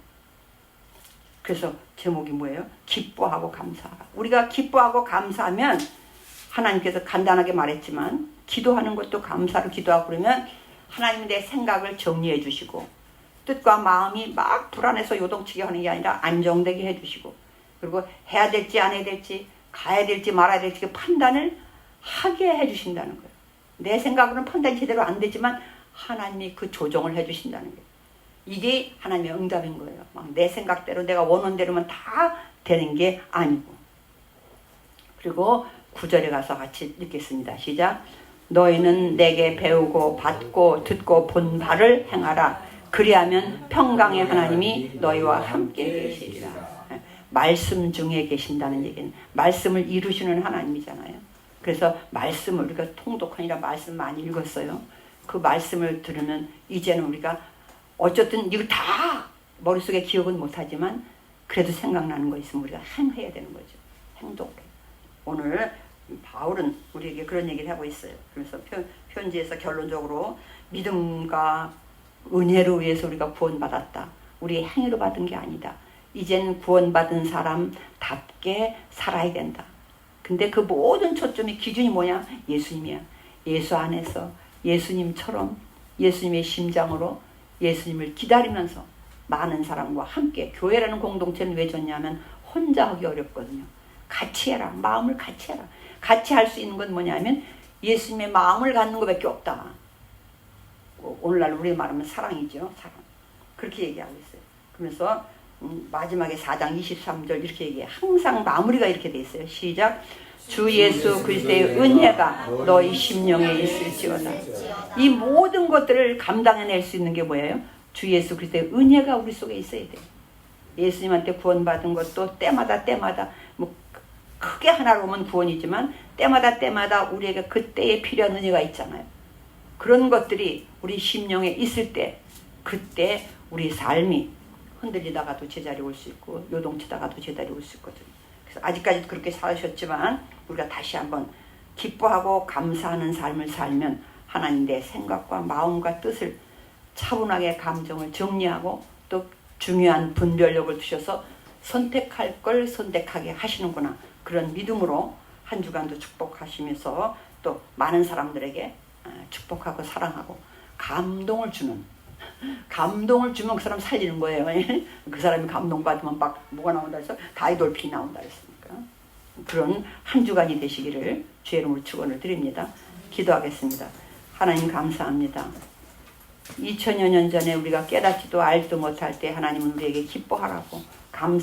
그래서 제목이 뭐예요? 기뻐하고 감사하라. 우리가 기뻐하고 감사하면 하나님께서 간단하게 말했지만 기도하는 것도 감사로 기도하고 그러면 하나님이 내 생각을 정리해 주시고 뜻과 마음이 막 불안해서 요동치게 하는 게 아니라 안정되게 해주시고, 그리고 해야 될지 안 해야 될지 가야 될지 말아야 될지 그 판단을 하게 해주신다는 거예요. 내 생각으로는 판단이 제대로 안 되지만 하나님이 그 조정을 해주신다는 거예요. 이게 하나님의 응답인 거예요. 막 내 생각대로 내가 원하는 대로만 다 되는 게 아니고. 그리고 9절에 가서 같이 읽겠습니다. 시작. 너희는 내게 배우고 받고 듣고 본 바를 행하라. 그리하면 평강의 하나님이 너희와 함께 계시리라. 말씀 중에 계신다는 얘기는 말씀을 이루시는 하나님이잖아요. 그래서 말씀을 우리가 통독하니라 말씀 많이 읽었어요. 그 말씀을 들으면 이제는 우리가 어쨌든 이거 다 머릿속에 기억은 못하지만 그래도 생각나는 거 있으면 우리가 행해야 되는 거죠. 행동을. 오늘 바울은 우리에게 그런 얘기를 하고 있어요. 그래서 편지에서 결론적으로 믿음과 은혜로 위해서 우리가 구원받았다. 우리의 행위로 받은 게 아니다. 이제는 구원받은 사람답게 살아야 된다. 근데 그 모든 초점이 기준이 뭐냐? 예수님이야. 예수 안에서 예수님처럼 예수님의 심장으로 예수님을 기다리면서 많은 사람과 함께. 교회라는 공동체는 왜 좋냐면 혼자 하기 어렵거든요. 같이 해라. 마음을 같이 해라. 같이 할 수 있는 건 뭐냐면 예수님의 마음을 갖는 것밖에 없다. 오늘날 우리 말하면 사랑이죠. 사랑. 그렇게 얘기하고 있어요. 그러면서 마지막에 4장 23절 이렇게 얘기해요. 항상 마무리가 이렇게 돼 있어요. 시작. 주 예수 그리스도의 은혜가 너희 심령에 있을지어다. 이 모든 것들을 감당해낼 수 있는 게 뭐예요? 주 예수 그리스도의 은혜가 우리 속에 있어야 돼요. 예수님한테 구원받은 것도 때마다 뭐 크게 하나로 보면 구원이지만 때마다 우리에게 그때에 필요한 은혜가 있잖아요. 그런 것들이 우리 심령에 있을 때 그때 우리 삶이 흔들리다가도 제자리에 올 수 있고 요동치다가도 제자리에 올 수 있거든요. 그래서 아직까지도 그렇게 살으셨지만 우리가 다시 한번 기뻐하고 감사하는 삶을 살면 하나님 내 생각과 마음과 뜻을 차분하게 감정을 정리하고 또 중요한 분별력을 주셔서 선택할 걸 선택하게 하시는구나. 그런 믿음으로 한 주간도 축복하시면서 또 많은 사람들에게 축복하고 사랑하고 감동을 주면 그 사람 살리는 거예요. 그 사람이 감동받으면 막 뭐가 나온다 해서 다이돌피 나온다 했으니까. 그런 한 주간이 되시기를 주의 이름으로 축원을 드립니다. 기도하겠습니다. 하나님 감사합니다. 2000여 년 전에 우리가 깨닫지도 알지도 못할 때 하나님은 우리에게 기뻐하라고 감사